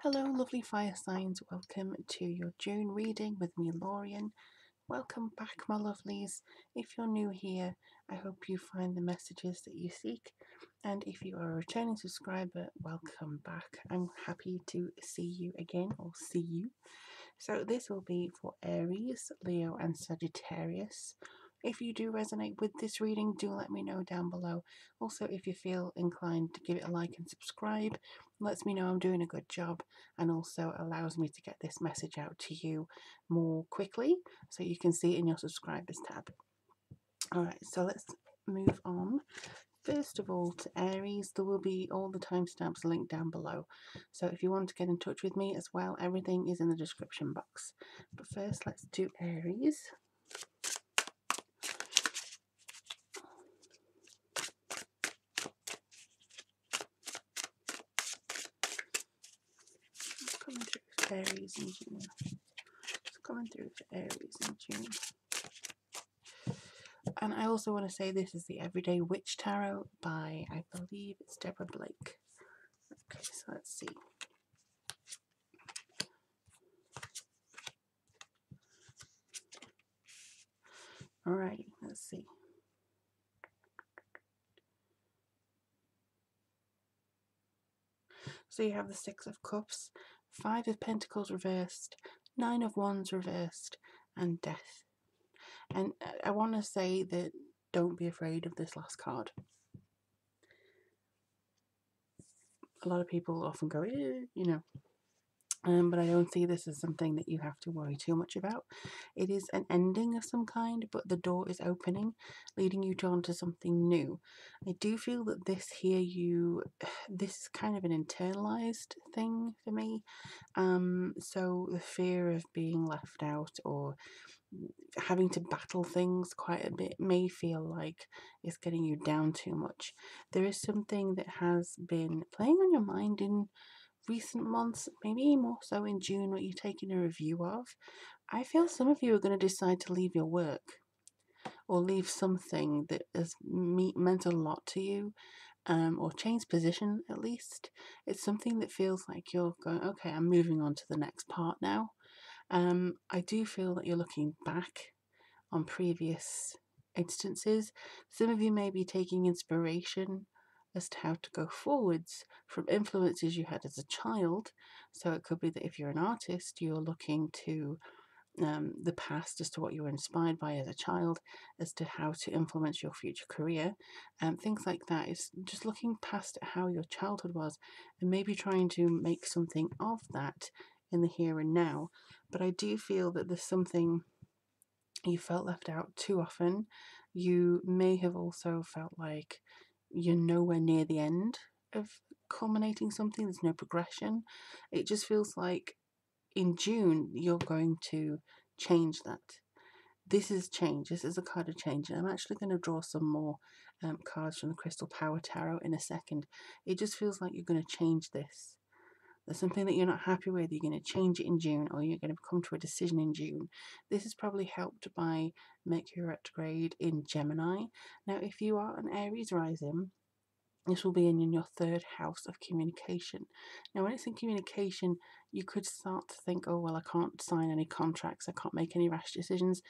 Hello lovely fire signs, welcome to your June reading with me Lorien. Welcome back my lovelies. If you're new here, I hope you find the messages that you seek, and if you are a returning subscriber, welcome back. I'm happy to see you again, or see you. So this will be for Aries, Leo and Sagittarius. If you do resonate with this reading, do let me know down below. Also, if you feel inclined to give it a like and subscribe, lets me know I'm doing a good job and also allows me to get this message out to you more quickly so you can see it in your subscribers tab. Alright, so let's move on. First of all, to Aries, there will be all the timestamps linked down below. So if you want to get in touch with me as well, everything is in the description box. But first, let's do Aries. Coming through for Aries in June. It's coming through for Aries in June. And I also want to say this is the Everyday Witch Tarot by, I believe it's Deborah Blake. Okay, so let's see. Alright, let's see. So you have the Six of Cups, Five of Pentacles reversed, Nine of Wands reversed, and Death. And I want to say that don't be afraid of this last card. A lot of people often go, you know, but I don't see this as something that you have to worry too much about. It is an ending of some kind, but the door is opening, leading you on to something new. I do feel that this here, this is kind of an internalized thing for me. So the fear of being left out or having to battle things quite a bit may feel like it's getting you down too much. There is something that has been playing on your mind in recent months, maybe more so in June, what you're taking a review of. I feel some of you are going to decide to leave your work or leave something that has meant a lot to you, or change position at least. It's something that feels like you're going, okay, I'm moving on to the next part now. I do feel that you're looking back on previous instances. Some of you may be taking inspiration as to how to go forwards from influences you had as a child. So it could be that if you're an artist, you're looking to the past as to what you were inspired by as a child, as to how to influence your future career, and things like that. Is just looking past how your childhood was and maybe trying to make something of that in the here and now. But I do feel that there's something you felt left out too often. You may have also felt like you're nowhere near the end of culminating something, there's no progression. It just feels like in June you're going to change that. This is change. This is a card of change. And I'm actually going to draw some more cards from the Crystal Power Tarot in a second. It just feels like you're going to change this. There's something that you're not happy with, you're going to change it in June, or you're going to come to a decision in June. This is probably helped by Mercury retrograde in Gemini. Now, if you are an Aries rising, this will be in your third house of communication. Now, when it's in communication, you could start to think, oh, well, I can't sign any contracts, I can't make any rash decisions.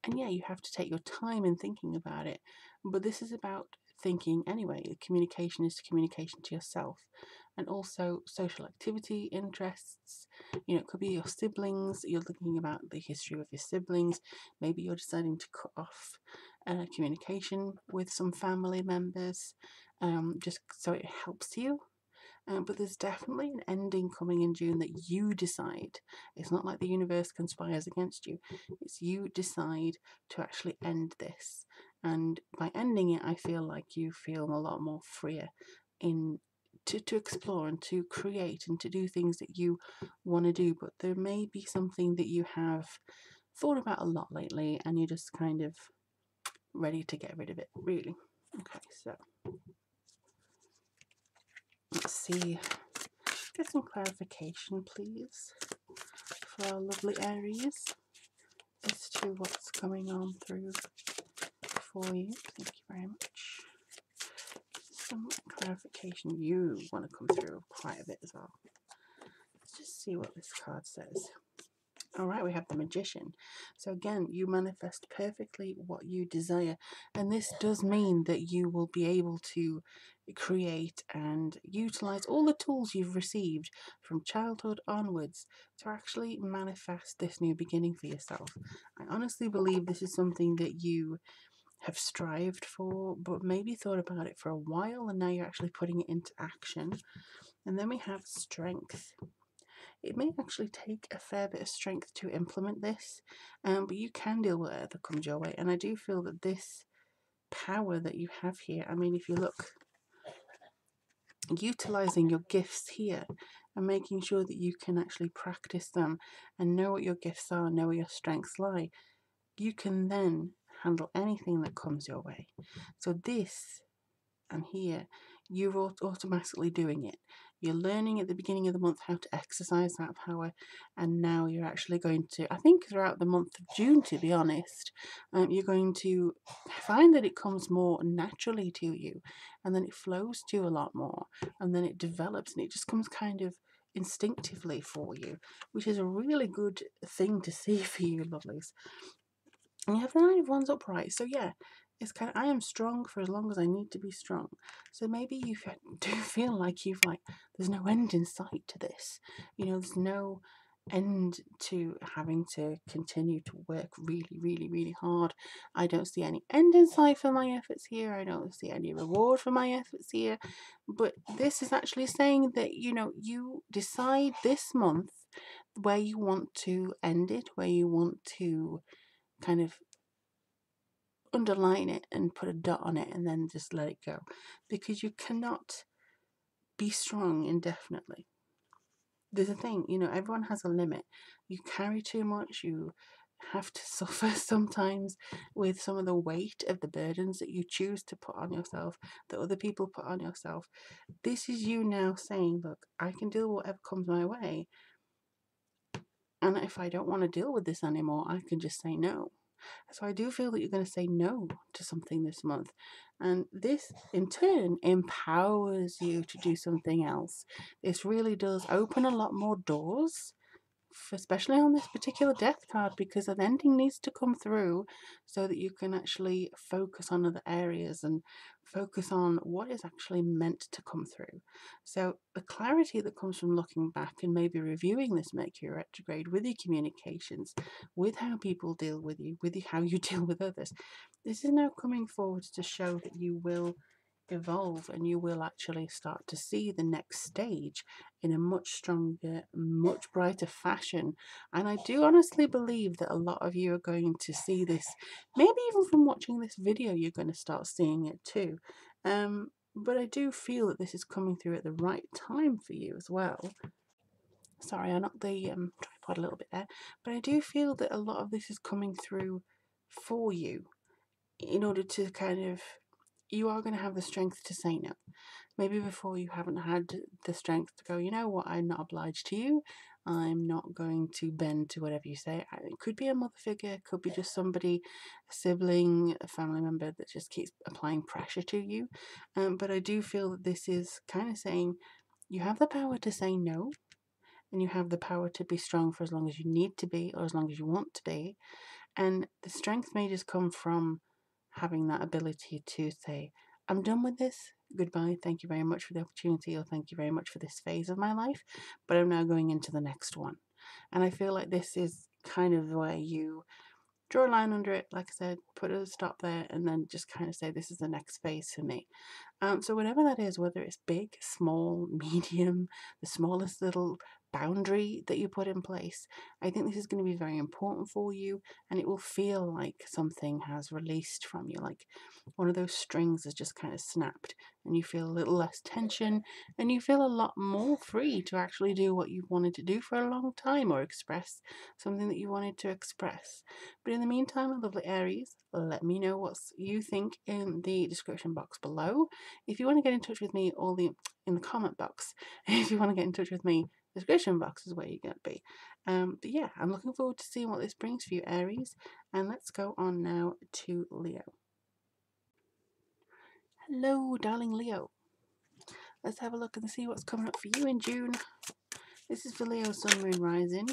And yeah, you have to take your time in thinking about it. But this is about thinking anyway. Communication is communication to yourself. And also social activity, interests. It could be your siblings. You're thinking about the history of your siblings. Maybe you're deciding to cut off communication with some family members, just so it helps you. But there's definitely an ending coming in June that you decide. It's not like the universe conspires against you. It's you decide to actually end this. And by ending it, I feel like you feel a lot more freer to explore and to create and to do things that you want to do. But there may be something that you have thought about a lot lately and you're just kind of ready to get rid of it, really. Okay, so let's see. Get some clarification, please, for our lovely Aries as to what's going on through for you. Thank you very much. Some clarification. You want to come through quite a bit as well. Let's just see what this card says. All right, we have the Magician. So again, you manifest perfectly what you desire. And this does mean that you will be able to create and utilize all the tools you've received from childhood onwards to actually manifest this new beginning for yourself. I honestly believe this is something that you have strived for, but maybe thought about it for a while, and now you're actually putting it into action. And then we have Strength. It may actually take a fair bit of strength to implement this, but you can deal with whatever comes your way. And I do feel that this power that you have here, I mean, if you look, utilizing your gifts here and making sure that you can actually practice them and know what your gifts are, know where your strengths lie, you can then handle anything that comes your way. So this and here, you're automatically doing it. You're learning at the beginning of the month how to exercise that power, and now you're actually going to, I think throughout the month of June, to be honest, you're going to find that it comes more naturally to you, and then it flows to you a lot more, and then it develops, and it just comes kind of instinctively for you, which is a really good thing to see for you, lovelies. And you have the Nine of Wands upright. So yeah, it's kind of, I am strong for as long as I need to be strong. So maybe you do feel like there's no end in sight to this. You know, there's no end to having to continue to work really, really, really hard. I don't see any end in sight for my efforts here. I don't see any reward for my efforts here. But this is actually saying that, you know, you decide this month where you want to end it, where you want to kind of underline it and put a dot on it and then just let it go, because you cannot be strong indefinitely. There's a thing, you know, everyone has a limit. You carry too much, you have to suffer sometimes with some of the weight of the burdens that you choose to put on yourself, that other people put on yourself. This is you now saying, look, I can deal with whatever comes my way, and if I don't want to deal with this anymore, I can just say no. So I do feel that you're going to say no to something this month. And this, in turn, empowers you to do something else. This really does open a lot more doors, especially on this particular death card, because an ending needs to come through so that you can actually focus on other areas and focus on what is actually meant to come through. So the clarity that comes from looking back and maybe reviewing this Mercury retrograde with your communications, with how people deal with you, how you deal with others, this is now coming forward to show that you will evolve and you will actually start to see the next stage in a much stronger, much brighter fashion. And I do honestly believe that a lot of you are going to see this, maybe even from watching this video, you're going to start seeing it too. But I do feel that this is coming through at the right time for you as well. Sorry, I knocked the tripod a little bit there. But I do feel that a lot of this is coming through for you in order to kind of, you are going to have the strength to say no. Maybe before you haven't had the strength to go, you know what, I'm not obliged to you. I'm not going to bend to whatever you say. It could be a mother figure, it could be just somebody, a sibling, a family member that just keeps applying pressure to you. But I do feel that this is kind of saying you have the power to say no, and you have the power to be strong for as long as you need to be or as long as you want to be. And the strength may just come from having that ability to say, I'm done with this. Goodbye. Thank you very much for the opportunity, or thank you very much for this phase of my life, but I'm now going into the next one. And I feel like this is kind of where you draw a line under it, like I said, put a stop there, and then just kind of say, this is the next phase for me. So whatever that is, whether it's big, small, medium, the smallest little boundary that you put in place, I think this is going to be very important for you, and it will feel like something has released from you, like one of those strings has just kind of snapped, and you feel a little less tension, and you feel a lot more free to actually do what you've wanted to do for a long time, or express something that you wanted to express. But in the meantime, my lovely Aries, let me know what you think in the description box below. If you want to get in touch with me, in the comment box. If you want to get in touch with me, the description box is where you're going to be. But yeah, I'm looking forward to seeing what this brings for you, Aries. And let's go on now to Leo. Hello, darling Leo. Let's have a look and see what's coming up for you in June This is for Leo, Sun, Moon, Rising.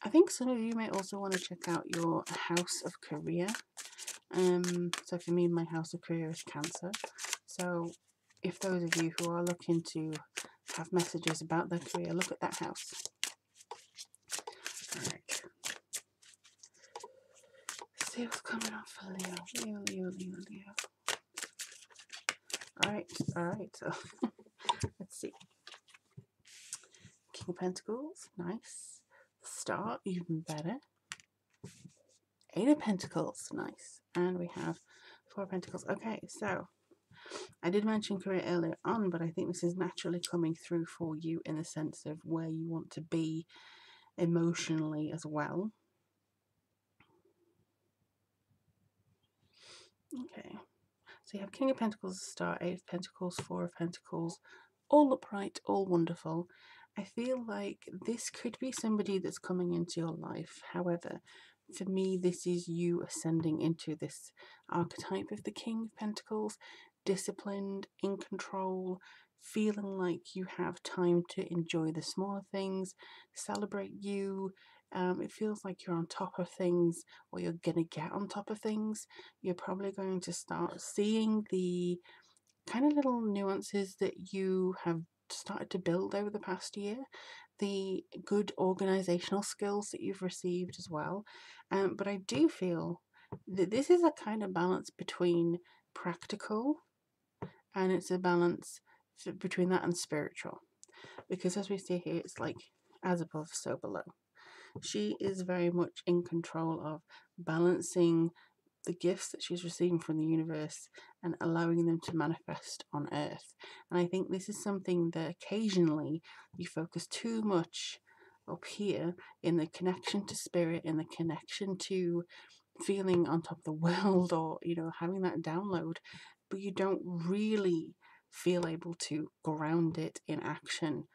I think some of you may also want to check out your house of career. So for me, my house of career is Cancer. So if those of you who are looking to have messages about their career, look at that house. Alright. See what's coming up for Leo. Leo. Alright. So let's see. King of Pentacles, nice. Star, even better. Eight of Pentacles, nice. And we have Four of Pentacles. Okay, so I did mention career earlier on, but I think this is naturally coming through for you in the sense of where you want to be emotionally as well. Okay, so you have King of Pentacles, Star, Eight of Pentacles, Four of Pentacles, all upright, all wonderful. I feel like this could be somebody that's coming into your life. However, for me, this is you ascending into this archetype of the King of Pentacles, disciplined, in control, feeling like you have time to enjoy the smaller things, celebrate you. It feels like you're on top of things, or you're going to get on top of things. You're probably going to start seeing the kind of little nuances that you have started to build over the past year, the good organizational skills that you've received as well. But I do feel that this is a kind of balance between practical, and it's a balance between that and spiritual. Because as we see here, it's like as above, so below. She is very much in control of balancing the gifts that she's receiving from the universe and allowing them to manifest on earth. And I think this is something that occasionally you focus too much up here in the connection to spirit, in the connection to feeling on top of the world, or having that download, but you don't really feel able to ground it in action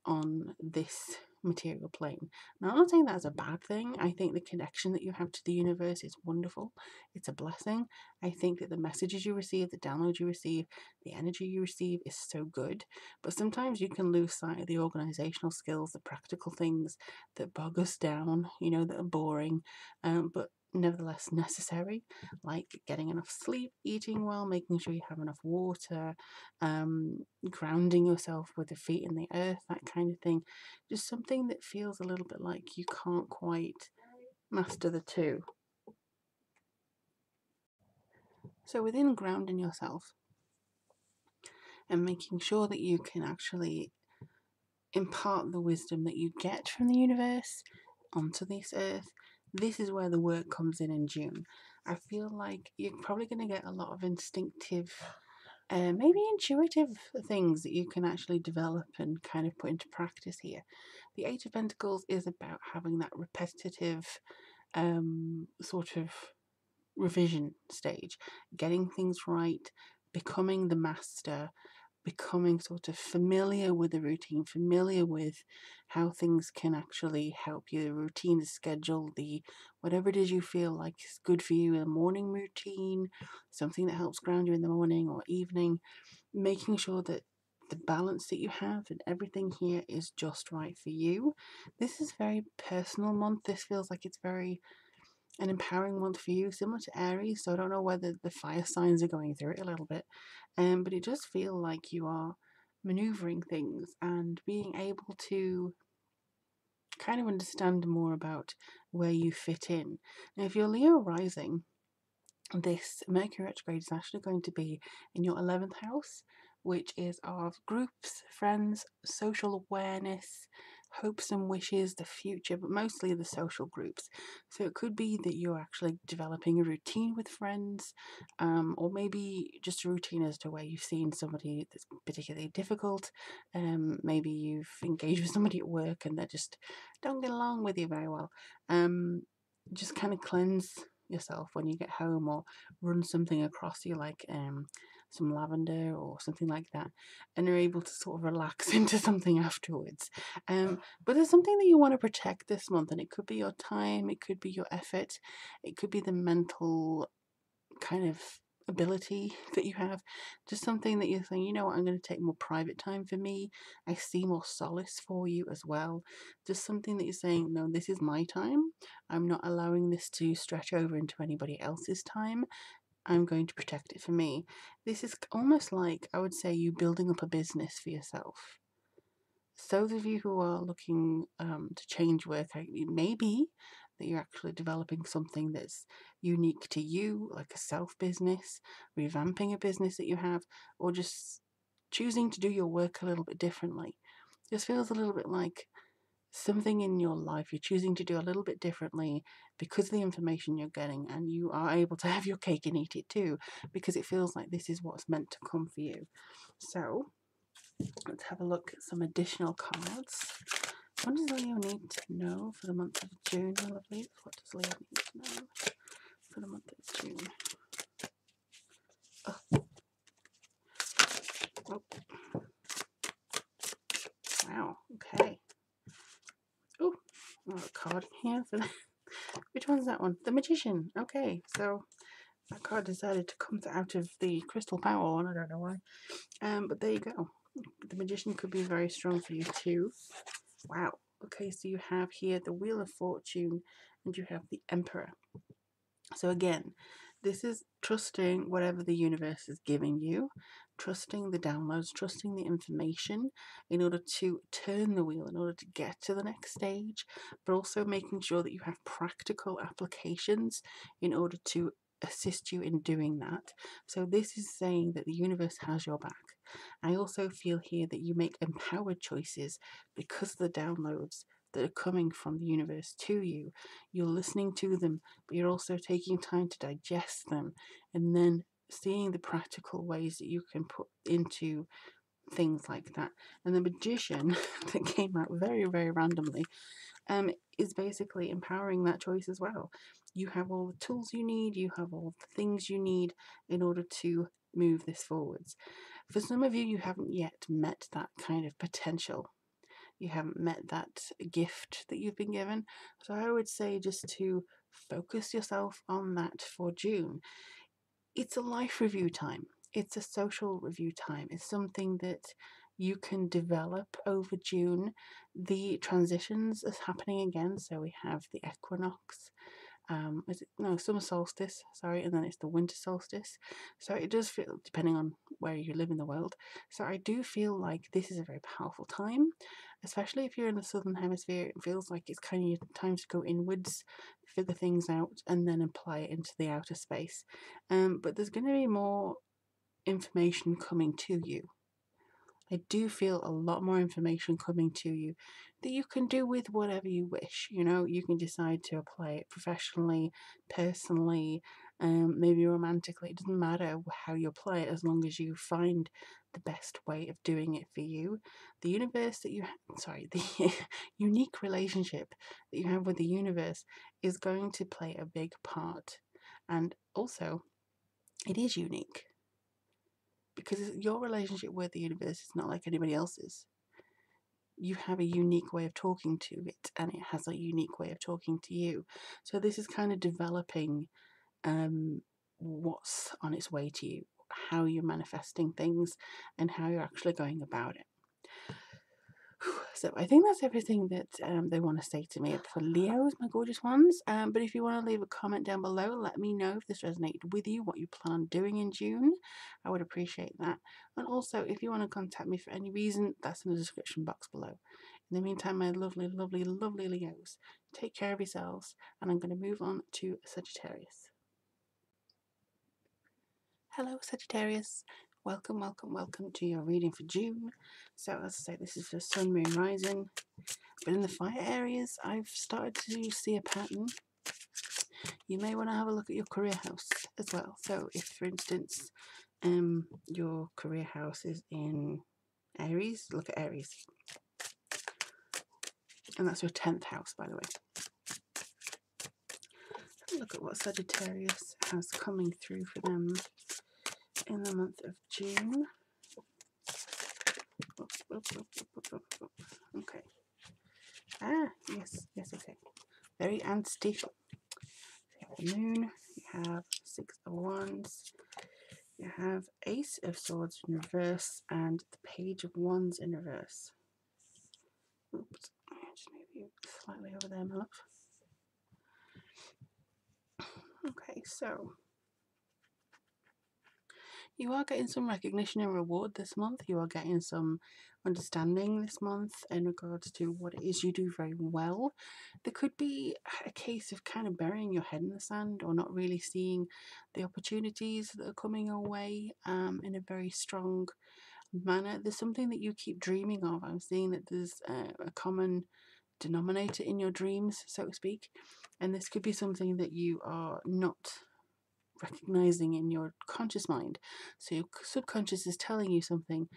on this material plane. Now, I'm not saying that's a bad thing. I think the connection that you have to the universe is wonderful. It's a blessing. I think that the messages you receive, the downloads you receive, the energy you receive is so good. But sometimes you can lose sight of the organizational skills, the practical things that bog us down, that are boring, but nevertheless necessary, like getting enough sleep, eating well, making sure you have enough water, grounding yourself with the feet in the earth, that kind of thing. Just something that feels a little bit like you can't quite master the two. So within grounding yourself and making sure that you can actually impart the wisdom that you get from the universe onto this earth, this is where the work comes in June. I feel like you're probably going to get a lot of instinctive, maybe intuitive things that you can actually develop and kind of put into practice here. The Eight of Pentacles is about having that repetitive sort of revision stage, getting things right, becoming the master, becoming sort of familiar with the routine, familiar with how things can actually help you. The routine, the schedule, the whatever it is you feel like is good for you, a morning routine, something that helps ground you in the morning or evening, making sure that the balance that you have and everything here is just right for you. This is very personal month. This feels like it's very an empowering month for you, similar to Aries. So I don't know whether the fire signs are going through it a little bit, but it does feel like you are maneuvering things and being able to kind of understand more about where you fit in. Now, if you're Leo rising, this Mercury retrograde is actually going to be in your 11th house, which is of groups, friends, social awareness, hopes and wishes, the future, but mostly the social groups. So it could be that you're actually developing a routine with friends, or maybe just a routine as to where you've seen somebody that's particularly difficult. Maybe you've engaged with somebody at work and they just don't get along with you very well. Just kind of cleanse yourself when you get home, or run something across you like some lavender or something like that, and you're able to sort of relax into something afterwards. But there's something that you want to protect this month, and it could be your time, it could be your effort, it could be the mental kind of ability that you have, just something that you're saying, you know what, I'm going to take more private time for me. I see more solace for you as well. Just something that you're saying, no, this is my time. I'm not allowing this to stretch over into anybody else's time. I'm going to protect it for me. This is almost like, I would say, you building up a business for yourself. So those of you who are looking to change work, it may be that you're actually developing something that's unique to you, like a self business, revamping a business that you have, or just choosing to do your work a little bit differently. This feels a little bit like something in your life you're choosing to do a little bit differently because of the information you're getting, and you are able to have your cake and eat it too, because it feels like this is what's meant to come for you. So let's have a look at some additional cards. What does Leo need to know for the month of June, my lovelies? What does Leo need to know for the month of June? Oh, oh. Wow, okay. Oh, a card here for the... Which one's that one? The Magician. Okay, so that card decided to come out of the Crystal Power one. I don't know why. But there you go. The Magician could be very strong for you too. Wow. Okay, so you have here the Wheel of Fortune and you have the Emperor. So again, this is trusting whatever the universe is giving you, trusting the downloads, trusting the information in order to turn the wheel, in order to get to the next stage, but also making sure that you have practical applications in order to assist you in doing that. So this is saying that the universe has your back. I also feel here that you make empowered choices because of the downloads that are coming from the universe to you. You're listening to them, but you're also taking time to digest them and then seeing the practical ways that you can put into things like that. And the Magician that came out very, very randomly is basically empowering that choice as well. You have all the tools you need, you have all the things you need in order to move this forwards. For some of you, you haven't yet met that kind of potential. You haven't met that gift that you've been given. So I would say just to focus yourself on that for June. It's a life review time. It's a social review time. It's something that you can develop over June. The transitions is happening again. So we have the equinox, summer solstice, sorry, and then it's the winter solstice. So it does feel, depending on where you live in the world, so I do feel like this is a very powerful time, especially if you're in the southern hemisphere. It feels like it's kind of time to go inwards, figure things out, and then apply it into the outer space. But there's going to be more information coming to you. I do feel a lot more information coming to you that you can do with whatever you wish. You know, you can decide to apply it professionally, personally, maybe romantically. It doesn't matter how you apply it as long as you find the best way of doing it for you. The universe that the unique relationship that you have with the universe is going to play a big part. And also, it is unique, because your relationship with the universe is not like anybody else's. You have a unique way of talking to it, and it has a unique way of talking to you. So this is kind of developing what's on its way to you, how you're manifesting things, and how you're actually going about it. So I think that's everything that they want to say to me for Leos, my gorgeous ones. But if you want to leave a comment down below, let me know if this resonated with you, what you plan on doing in June. I would appreciate that. And also, if you want to contact me for any reason, that's in the description box below. In the meantime, my lovely, lovely, lovely Leos, take care of yourselves, and I'm going to move on to Sagittarius. Hello, Sagittarius. Welcome, welcome, welcome to your reading for June. So, as I say, this is for Sun, Moon, Rising. But in the fire areas, I've started to see a pattern. You may want to have a look at your career house as well. So, if, for instance, your career house is in Aries, look at Aries. And that's your 10th house, by the way. Look at what Sagittarius has coming through for them in the month of June. Okay. Yes, okay. Very unstable. So you have the moon, you have 6 of Wands, have Ace of Swords in reverse and the Page of Wands in reverse. Oops, just move you slightly over there, my love. Okay, so you are getting some recognition and reward this month. You are getting some understanding this month in regards to what it is you do very well. There could be a case of kind of burying your head in the sand or not really seeing the opportunities that are coming your way in a very strong manner. There's something that you keep dreaming of. I'm seeing that there's a common denominator in your dreams, so to speak, and this could be something that you are not recognizing in your conscious mind. So your subconscious is telling you something,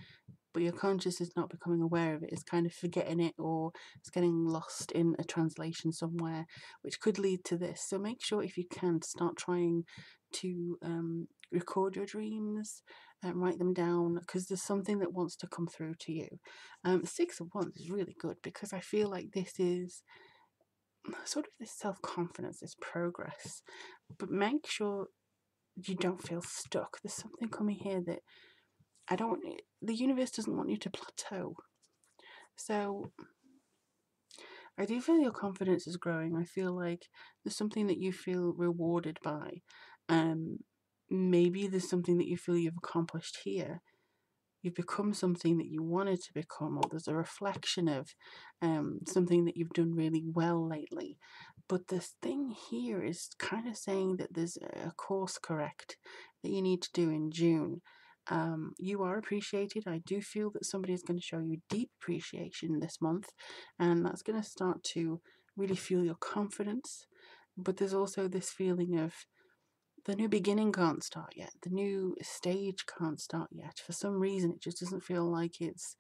but your conscious is not becoming aware of it. It's kind of forgetting it, or it's getting lost in a translation somewhere, which could lead to this. So make sure, if you can, start trying to record your dreams and write them down, because there's something that wants to come through to you. 6 of Wands is really good, because I feel like this is sort of this self-confidence, this progress, but make sure you don't feel stuck. There's something coming here that the universe doesn't want you to plateau. So I do feel your confidence is growing. I feel like there's something that you feel rewarded by. Maybe there's something that you feel you've accomplished here. You've become something that you wanted to become, or there's a reflection of something that you've done really well lately. But this thing here is kind of saying that there's a course correct that you need to do in June. You are appreciated. I do feel that somebody is going to show you deep appreciation this month, and that's going to start to really fuel your confidence. But there's also this feeling of the new beginning can't start yet. The new stage can't start yet. For some reason, it just doesn't feel like it's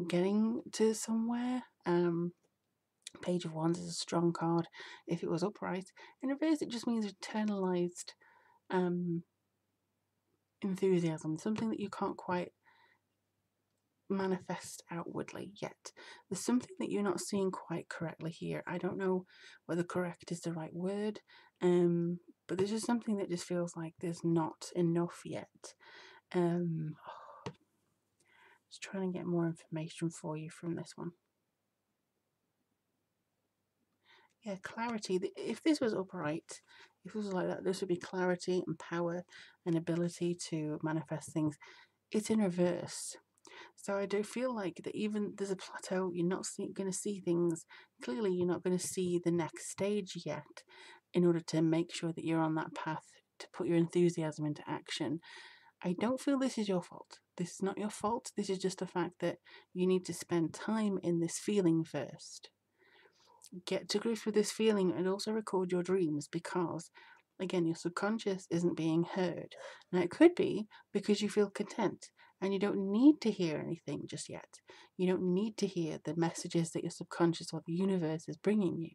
getting to somewhere. Page of Wands is a strong card if it was upright. In reverse, it just means internalized enthusiasm, something that you can't quite manifest outwardly yet. There's something that you're not seeing quite correctly here. I don't know whether correct is the right word, but there's just something that just feels like there's not enough yet. Just trying to get more information for you from this one. Yeah, clarity. If this was upright, if it was like that, this would be clarity and power and ability to manifest things. It's in reverse. So I do feel like that even there's a plateau, you're not going to see things. Clearly, you're not going to see the next stage yet in order to make sure that you're on that path to put your enthusiasm into action. I don't feel this is your fault. This is not your fault. This is just the fact that you need to spend time in this feeling first. Get to grips with this feeling and also record your dreams, because again, your subconscious isn't being heard. Now, it could be because you feel content and you don't need to hear anything just yet. You don't need to hear the messages that your subconscious or the universe is bringing you.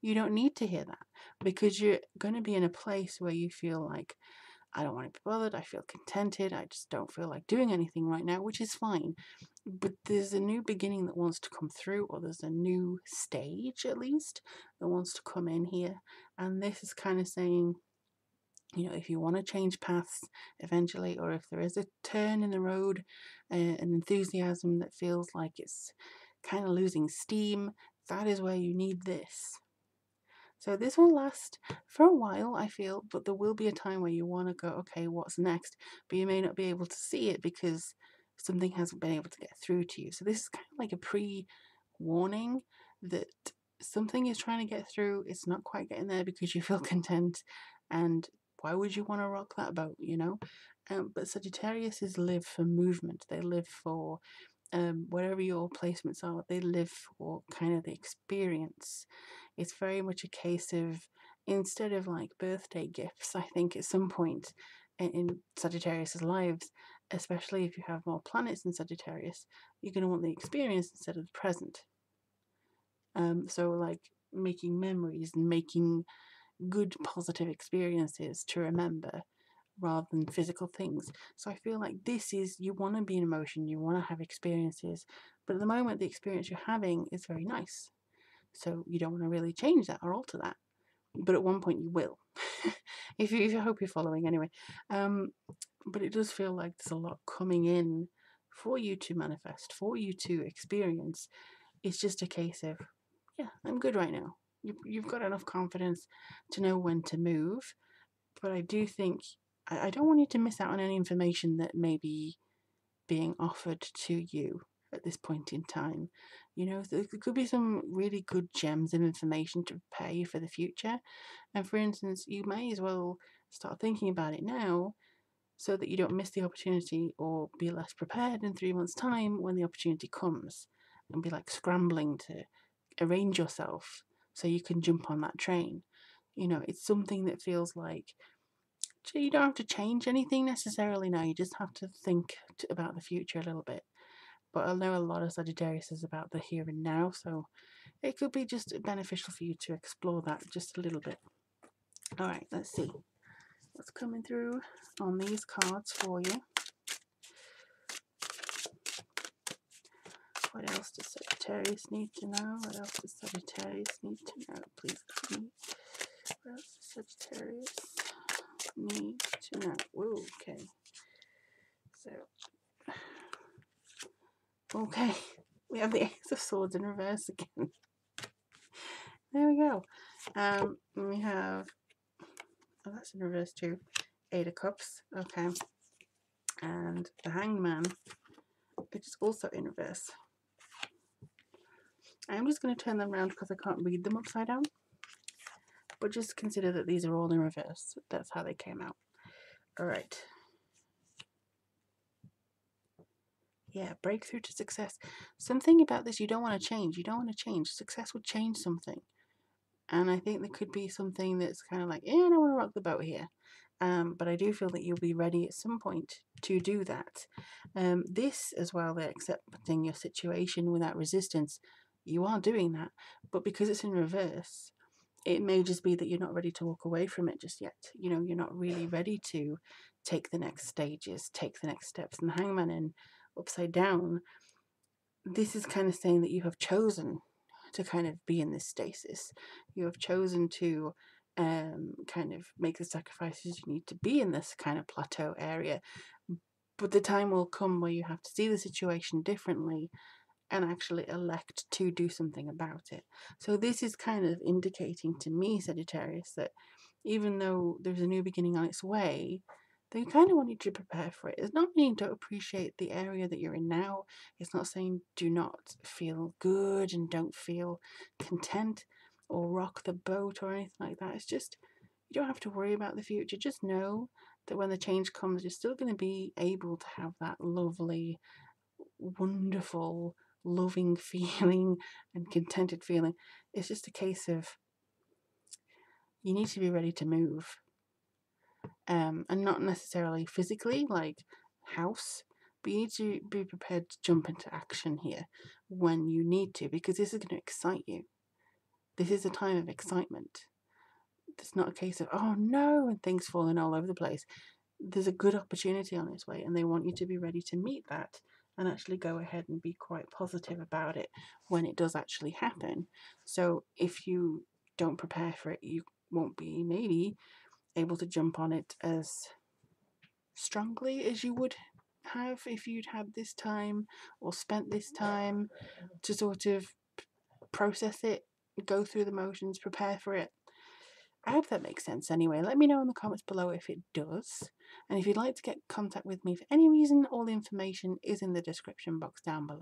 You don't need to hear that, because you're going to be in a place where you feel like, I don't want to be bothered, I feel contented, I just don't feel like doing anything right now, which is fine. But there's a new beginning that wants to come through, or there's a new stage at least that wants to come in here. And this is kind of saying, you know, if you want to change paths eventually, or if there is a turn in the road, an enthusiasm that feels like it's kind of losing steam, that is where you need this. So this will last for a while, I feel, but there will be a time where you want to go, okay, what's next? But you may not be able to see it because something hasn't been able to get through to you. So this is kind of like a pre-warning that something is trying to get through. It's not quite getting there because you feel content. And why would you want to rock that boat, you know? But Sagittarius live for movement. They live for wherever your placements are, they live for kind of the experience. It's very much a case of, instead of like birthday gifts, I think at some point in Sagittarius's lives, especially if you have more planets in Sagittarius, you're going to want the experience instead of the present. So like making memories and making good positive experiences to remember rather than physical things. So I feel like this is, you want to be in emotion, you want to have experiences, but at the moment the experience you're having is very nice. So you don't want to really change that or alter that. But at one point you will. if you, I hope you're following anyway. but it does feel like there's a lot coming in for you to manifest, for you to experience. It's just a case of, yeah, I'm good right now. You've got enough confidence to know when to move. But I do think, I don't want you to miss out on any information that may be being offered to you at this point in time. You know, there could be some really good gems of information to prepare you for the future. And for instance, you may as well start thinking about it now so that you don't miss the opportunity or be less prepared in 3 months' time when the opportunity comes, and be like scrambling to arrange yourself so you can jump on that train. You know, it's something that feels like you don't have to change anything necessarily now. You just have to think about the future a little bit. But I know a lot of Sagittarius is about the here and now, so it could be just beneficial for you to explore that just a little bit. All right, let's see what's coming through on these cards for you. What else does Sagittarius need to know? What else does Sagittarius need to know? Please give me. What else does Sagittarius need to know? Whoa, okay. So, okay. We have the Ace of Swords in reverse again. There we go. We have, oh, that's in reverse too. 8 of Cups. Okay. And the Hanged Man, which is also in reverse. I'm just going to turn them around because I can't read them upside down. But just consider that these are all in reverse. That's how they came out. Alright. Yeah, breakthrough to success. Something about this you don't want to change. You don't want to change. Success would change something. And I think there could be something that's kind of like, I don't want to rock the boat here. But I do feel that you'll be ready at some point to do that. This as well, they're accepting your situation without resistance. You are doing that. But because it's in reverse, it may just be that you're not ready to walk away from it just yet. You know, you're not really ready to take the next stages, take the next steps. And the Hangman in upside down, this is kind of saying that you have chosen to kind of be in this stasis. You have chosen to kind of make the sacrifices you need to be in this kind of plateau area. But the time will come where you have to see the situation differently and actually elect to do something about it. So this is kind of indicating to me, Sagittarius, that even though there's a new beginning on its way, they kind of want you to prepare for it. It's not meaning don't appreciate the area that you're in now. It's not saying do not feel good and don't feel content or rock the boat or anything like that. It's just, you don't have to worry about the future. Just know that when the change comes, you're still going to be able to have that lovely, wonderful, loving feeling and contented feeling. It's just a case of you need to be ready to move, and not necessarily physically like house, but you need to be prepared to jump into action here when you need to, because this is going to excite you. This is a time of excitement. It's not a case of oh no and things falling all over the place. There's a good opportunity on its way and they want you to be ready to meet that and actually go ahead and be quite positive about it when it does actually happen. So if you don't prepare for it, you won't be maybe able to jump on it as strongly as you would have if you'd had this time or spent this time to sort of process it, go through the motions, prepare for it. I hope that makes sense anyway. Let me know in the comments below if it does. And if you'd like to get in contact with me for any reason, all the information is in the description box down below.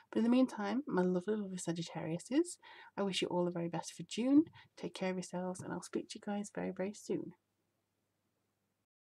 But in the meantime, my lovely, lovely Sagittariuses, I wish you all the very best for June. Take care of yourselves and I'll speak to you guys very, very soon.